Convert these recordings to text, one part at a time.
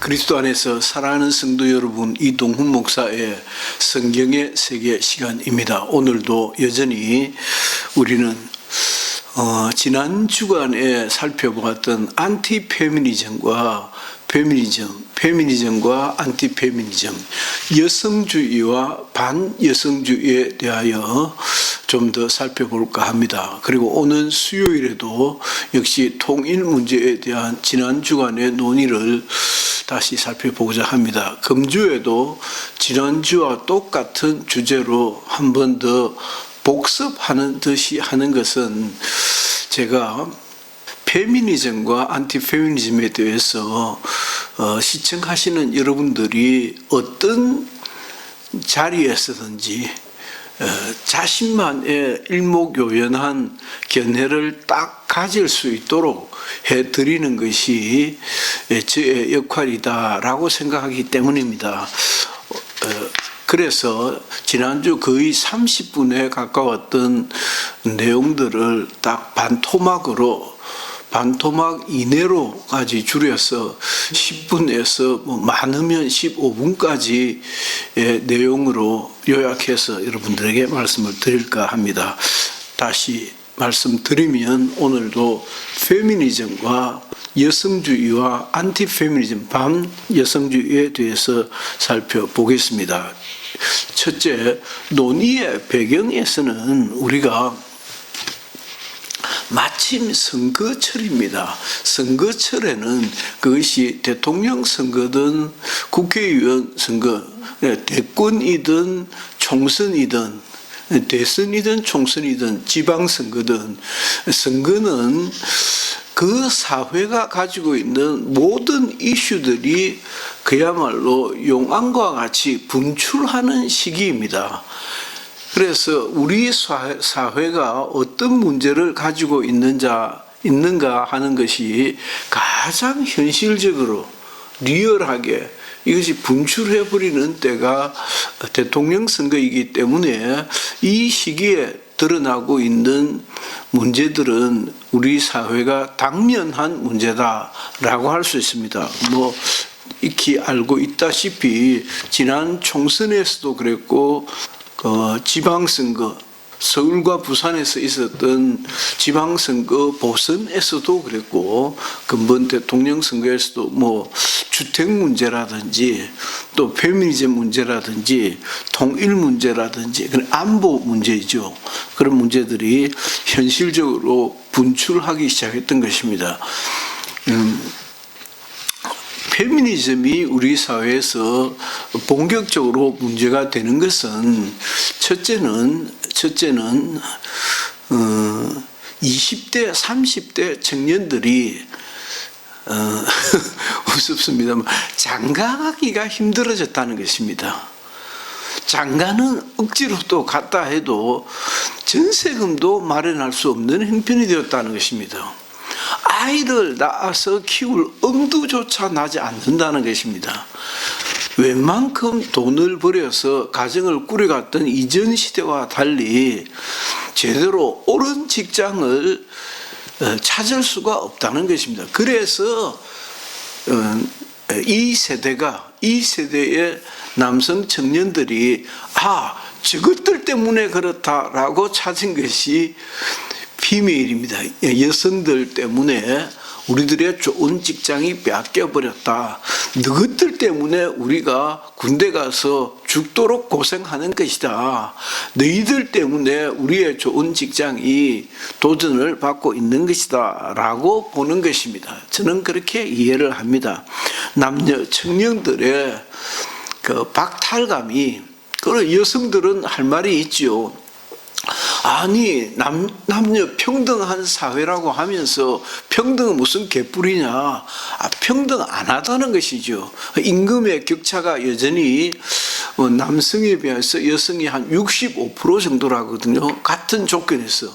그리스도 안에서 사랑하는 성도 여러분, 이동훈 목사의 성경의 세계 시간입니다. 오늘도 여전히 우리는 지난 주간에 살펴보았던 안티페미니즘과 페미니즘과 안티페미니즘, 여성주의와 반여성주의에 대하여 좀 더 살펴볼까 합니다. 그리고 오는 수요일에도 역시 통일 문제에 대한 지난 주간의 논의를 다시 살펴보고자 합니다. 금주에도 지난주와 똑같은 주제로 한 번 더 복습하는 듯이 하는 것은, 제가 페미니즘과 안티페미니즘에 대해서 시청하시는 여러분들이 어떤 자리에서든지 자신만의 일목요연한 견해를 딱 가질 수 있도록 해드리는 것이 저의 역할이다라고 생각하기 때문입니다. 그래서 지난주 거의 30분에 가까웠던 내용들을 딱 반토막 이내로까지 줄여서 10분에서 많으면 15분까지의 내용으로 요약해서 여러분들에게 말씀을 드릴까 합니다. 다시 말씀드리면 오늘도 페미니즘과 여성주의와 안티페미니즘, 반여성주의에 대해서 살펴보겠습니다. 첫째, 논의의 배경에서는 우리가 마침 선거철입니다. 선거철에는 그것이 대통령 선거든 국회의원 선거, 대권이든 총선이든 대선이든 총선이든 지방선거든, 선거는 그 사회가 가지고 있는 모든 이슈들이 그야말로 용암과 같이 분출하는 시기입니다. 그래서 우리 사회가 어떤 문제를 가지고 있는가 하는 것이 가장 현실적으로 리얼하게 이것이 분출해버리는 때가 대통령 선거이기 때문에, 이 시기에 드러나고 있는 문제들은 우리 사회가 당면한 문제다라고 할 수 있습니다. 익히 알고 있다시피 지난 총선에서도 그랬고, 지방선거, 서울과 부산에서 있었던 지방선거 보선에서도 그랬고, 근본 대통령 선거에서도 주택 문제라든지 또 페미니즘 문제라든지 통일 문제라든지 안보 문제이죠. 그런 문제들이 현실적으로 분출하기 시작했던 것입니다. 페미니즘이 우리 사회에서 본격적으로 문제가 되는 것은, 첫째는 20대, 30대 청년들이 우습습니다만 장가가기가 힘들어졌다는 것입니다. 장가는 억지로 또 갔다 해도 전세금도 마련할 수 없는 형편이 되었다는 것입니다. 아이를 낳아서 키울 엄두조차 나지 않는다는 것입니다. 웬만큼 돈을 벌여서 가정을 꾸려갔던 이전 시대와 달리 제대로 옳은 직장을 찾을 수가 없다는 것입니다. 그래서 이 세대의 남성 청년들이 저것들 때문에 그렇다라고 찾은 것이 비밀입니다. 여성들 때문에 우리들의 좋은 직장이 빼앗겨버렸다. 너희들 때문에 우리가 군대 가서 죽도록 고생하는 것이다. 너희들 때문에 우리의 좋은 직장이 도전을 받고 있는 것이다 라고 보는 것입니다. 저는 그렇게 이해를 합니다. 남녀 청년들의 그 박탈감이, 그리고 여성들은 할 말이 있죠. 아니, 남녀 평등한 사회라고 하면서 평등은 무슨 개뿔이냐. 평등 안 하다는 것이죠. 임금의 격차가 여전히 남성에 비해서 여성이 한 65% 정도라거든요. 같은 조건에서.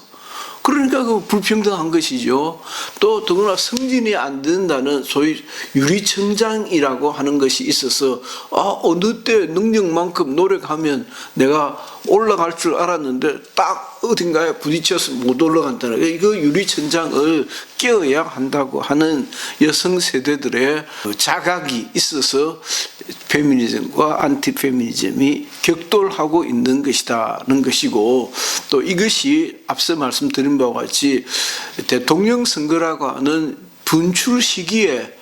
그러니까 그 불평등한 것이죠. 또 더구나 승진이 안 된다는 소위 유리천장이라고 하는 것이 있어서 어느 때 능력만큼 노력하면 내가 올라갈 줄 알았는데 딱 어딘가에 부딪혀서 못 올라간다는 이거 유리천장을 깨어야 한다고 하는 여성 세대들의 자각이 있어서 페미니즘과 안티페미니즘이 격돌하고 있는 것이다는 것이고, 또 이것이 앞서 말씀드린 바와 같이 대통령 선거라고 하는 분출 시기에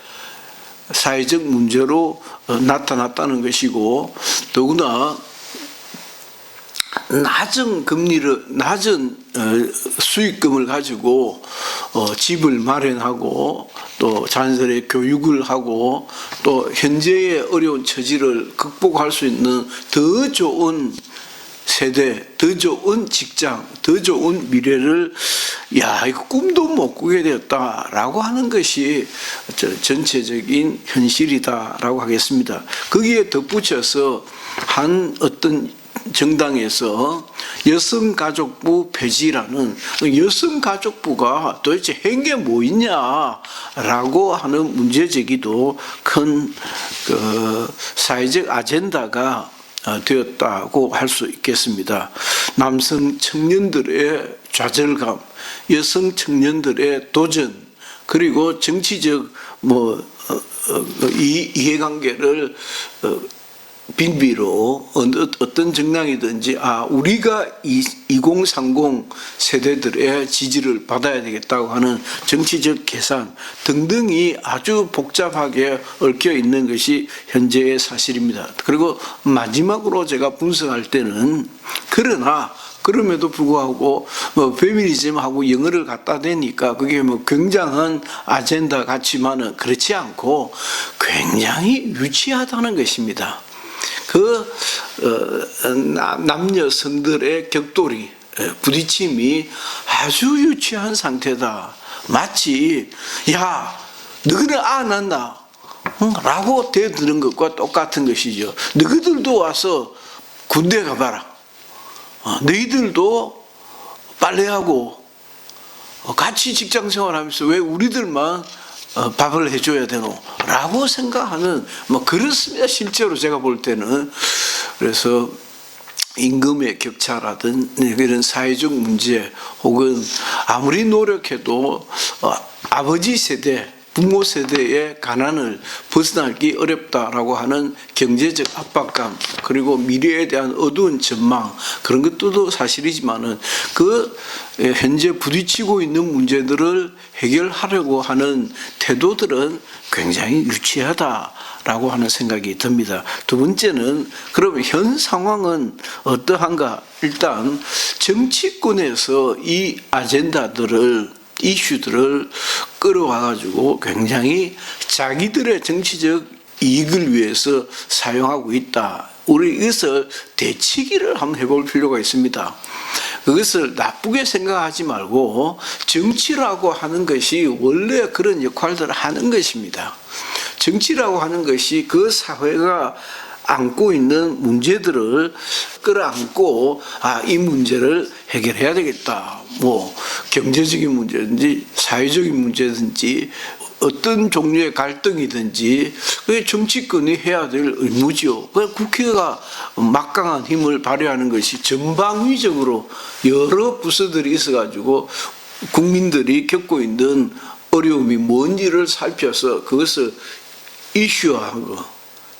사회적 문제로 나타났다는 것이고, 더구나 낮은 금리를, 낮은 수익금을 가지고 집을 마련하고 또 자녀들의 교육을 하고 또 현재의 어려운 처지를 극복할 수 있는 더 좋은 세대, 더 좋은 직장, 더 좋은 미래를 이거 꿈도 못 꾸게 되었다라고 하는 것이 전체적인 현실이다라고 하겠습니다. 거기에 덧붙여서 한 어떤 정당에서 여성가족부 폐지라는, 여성가족부가 도대체 한 게 뭐 있냐라고 하는 문제제기도 큰 사회적 아젠다가 되었다고 할 수 있겠습니다. 남성 청년들의 좌절감, 여성 청년들의 도전, 그리고 정치적 이해관계를 빈비로 어떤 정당이든지 우리가 2030 세대들의 지지를 받아야 되겠다고 하는 정치적 계산 등등이 아주 복잡하게 얽혀 있는 것이 현재의 사실입니다. 그리고 마지막으로 제가 분석할 때는, 그럼에도 불구하고 페미니즘하고 영어를 갖다 대니까 그게 굉장한 아젠다 같지만은 그렇지 않고 굉장히 유치하다는 것입니다. 남녀성들의 격돌이, 부딪힘이 아주 유치한 상태다. 마치 너희들 안 낳나? 라고 대드는 것과 똑같은 것이죠. 너희들도 와서 군대 가봐라. 너희들도 빨래하고 같이 직장생활하면서 왜 우리들만 밥을 해줘야 되노? 라고 생각하는, 그렇습니다. 실제로 제가 볼 때는. 그래서 임금의 격차라든 이런 사회적 문제, 혹은 아무리 노력해도 아버지 세대, 부모 세대의 가난을 벗어나기 어렵다라고 하는 경제적 압박감, 그리고 미래에 대한 어두운 전망, 그런 것도 사실이지만은 현재 부딪히고 있는 문제들을 해결하려고 하는 태도들은 굉장히 유치하다라고 하는 생각이 듭니다. 두 번째는, 그러면 현 상황은 어떠한가? 일단 정치권에서 이 이슈들을 끌어와가지고 굉장히 자기들의 정치적 이익을 위해서 사용하고 있다. 우리 이것을 되치기를 한번 해볼 필요가 있습니다. 그것을 나쁘게 생각하지 말고, 정치라고 하는 것이 원래 그런 역할들을 하는 것입니다. 정치라고 하는 것이 그 사회가 안고 있는 문제들을 끌어안고 이 문제를 해결해야 되겠다. 경제적인 문제든지 사회적인 문제든지 어떤 종류의 갈등이든지 그게 정치권이 해야 될 의무죠. 국회가 막강한 힘을 발휘하는 것이 전방위적으로 여러 부서들이 있어가지고 국민들이 겪고 있는 어려움이 뭔지를 살펴서 그것을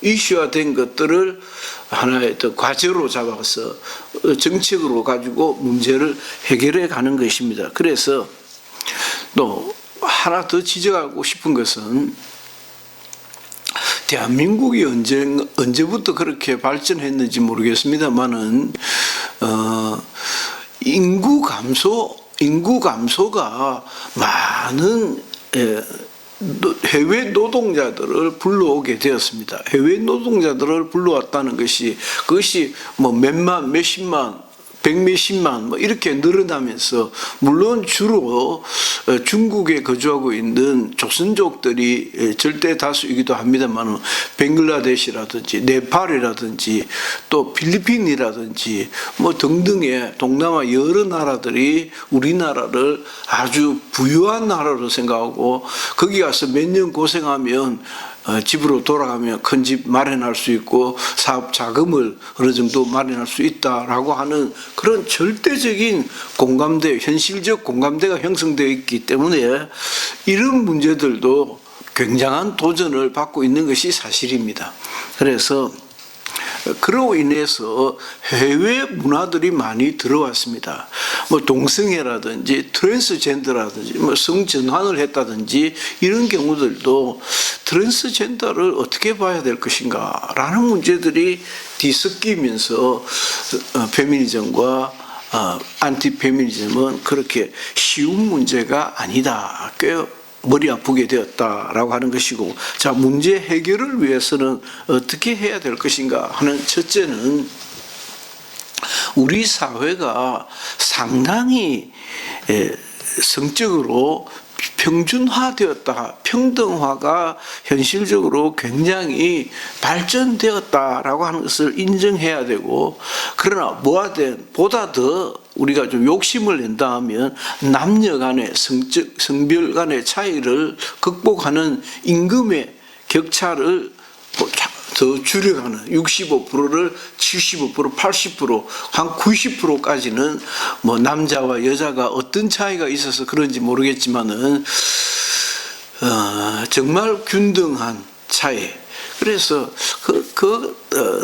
이슈화된 것들을 하나의 과제로 잡아서 정책으로 가지고 문제를 해결해 가는 것입니다. 그래서 또 하나 더 지적하고 싶은 것은, 대한민국이 언제부터 그렇게 발전했는지 모르겠습니다만은 인구 감소가 많은 해외 노동자들을 불러오게 되었습니다. 해외 노동자들을 불러왔다는 것이, 그것이 몇십만 백몇십만 뭐 이렇게 늘어나면서, 물론 주로 중국에 거주하고 있는 조선족들이 절대 다수이기도 합니다만, 벵글라데시라든지 네팔이라든지 또 필리핀이라든지 뭐 등등의 동남아 여러 나라들이 우리나라를 아주 부유한 나라로 생각하고, 거기 가서 몇 년 고생하면 집으로 돌아가면 큰 집 마련할 수 있고 사업 자금을 어느 정도 마련할 수 있다라고 하는 그런 절대적인 공감대, 현실적 공감대가 형성되어 있기 때문에 이런 문제들도 굉장한 도전을 받고 있는 것이 사실입니다. 그래서 그로 인해서 해외 문화들이 많이 들어왔습니다. 뭐 동성애라든지 트랜스젠더라든지 뭐 성전환을 했다든지 이런 경우들도 트랜스젠더를 어떻게 봐야 될 것인가라는 문제들이 뒤섞이면서 페미니즘과 안티페미니즘은 그렇게 쉬운 문제가 아니다, 꽤 머리 아프게 되었다라고 하는 것이고, 자, 문제 해결을 위해서는 어떻게 해야 될 것인가 하는 첫째는, 우리 사회가 상당히 성적으로 평준화되었다, 평등화가 현실적으로 굉장히 발전되었다라고 하는 것을 인정해야 되고, 그러나 뭐하든 보다 더 우리가 좀 욕심을 낸다 하면 남녀 간의 성별 간의 차이를 극복하는 임금의 격차를 더 줄여가는, 65%를 75%, 80%, 한 90%까지는 뭐 남자와 여자가 어떤 차이가 있어서 그런지 모르겠지만은 정말 균등한 차이. 그래서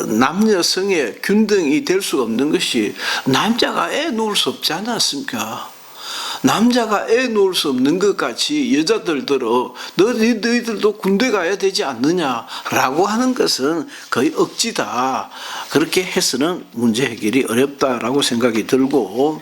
남녀성의 균등이 될 수가 없는 것이, 남자가 애 놓을 수 없지 않았습니까? 남자가 애 놓을 수 없는 것 같이 여자들들어 너희들도 군대 가야 되지 않느냐라고 하는 것은 거의 억지다. 그렇게 해서는 문제 해결이 어렵다라고 생각이 들고,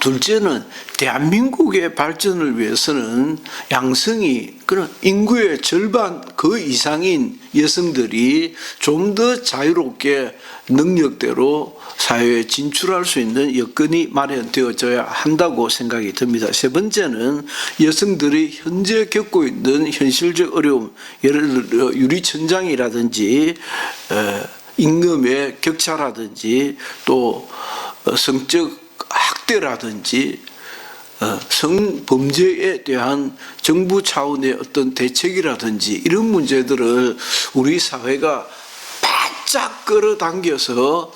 둘째는 대한민국의 발전을 위해서는 양성이, 그런 인구의 절반 그 이상인 여성들이 좀 더 자유롭게 능력대로 사회에 진출할 수 있는 여건이 마련되어져야 한다고 생각이 듭니다. 세 번째는 여성들이 현재 겪고 있는 현실적 어려움, 예를 들어 유리천장이라든지 임금의 격차라든지 또 성적 학대라든지 성범죄에 대한 정부 차원의 어떤 대책이라든지 이런 문제들을 우리 사회가 바짝 끌어당겨서,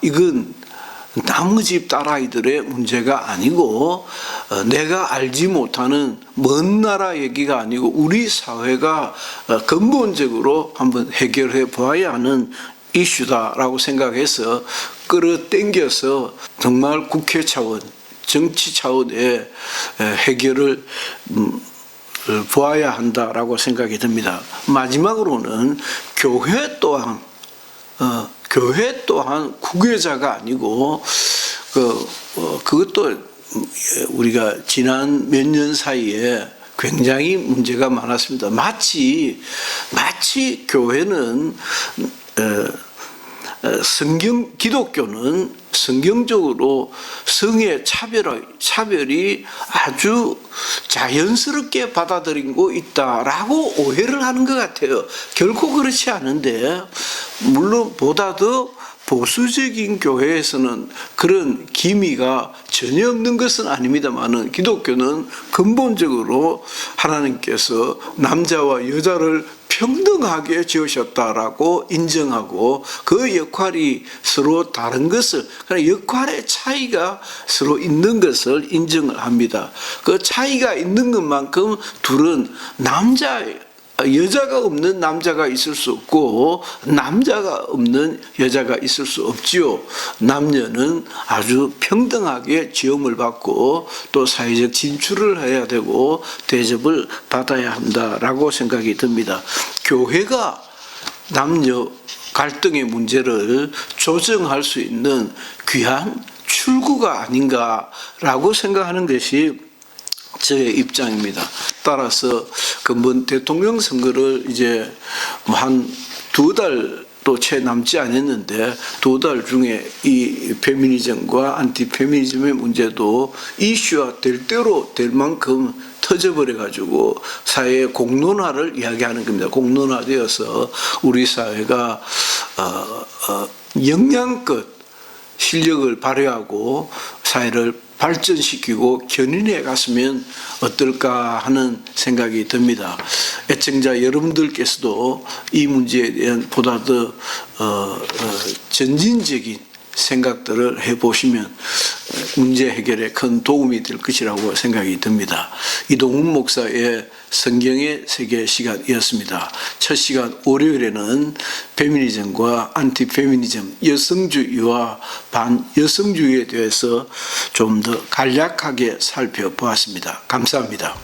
이건 남의 집 딸아이들의 문제가 아니고 내가 알지 못하는 먼 나라 얘기가 아니고 우리 사회가 근본적으로 한번 해결해 보아야 하는 이슈다라고 생각해서 끌어당겨서 정말 국회 차원, 정치 차원의 해결을 보아야 한다라고 생각이 듭니다. 마지막으로는 교회 또한 국외자가 아니고 그것도 우리가 지난 몇 년 사이에 굉장히 문제가 많았습니다. 마치 교회는 기독교는 성경적으로 성의 차별이 아주 자연스럽게 받아들이고 있다라고 오해를 하는 것 같아요. 결코 그렇지 않은데, 물론 보다 더 보수적인 교회에서는 그런 기미가 전혀 없는 것은 아닙니다만, 기독교는 근본적으로 하나님께서 남자와 여자를 평등하게 지으셨다라고 인정하고, 그 역할이 서로 다른 것을, 역할의 차이가 서로 있는 것을 인정을 합니다. 그 차이가 있는 것만큼 둘은 여자가 없는 남자가 있을 수 없고 남자가 없는 여자가 있을 수 없지요. 남녀는 아주 평등하게 지음을 받고 또 사회적 진출을 해야 되고 대접을 받아야 한다라고 생각이 듭니다. 교회가 남녀 갈등의 문제를 조정할 수 있는 귀한 출구가 아닌가라고 생각하는 것이 저의 입장입니다. 따라서 근본 대통령 선거를 이제 한 2달 또 채 남지 않았는데 2달 중에 이 페미니즘과 안티페미니즘의 문제도 이슈화 될 대로 될 만큼 터져버려 가지고 사회의 공론화를 이야기하는 겁니다. 공론화되어서 우리 사회가 영양껏 실력을 발휘하고 사회를 발전시키고 견인해 갔으면 어떨까 하는 생각이 듭니다. 애청자 여러분들께서도 이 문제에 대한 보다 더 전진적인 생각들을 해보시면 문제 해결에 큰 도움이 될 것이라고 생각이 듭니다. 이동훈 목사의 성경의 세계 시간이었습니다. 첫 시간 월요일에는 페미니즘과 안티페미니즘, 여성주의와 반여성주의에 대해서 좀 더 간략하게 살펴보았습니다. 감사합니다.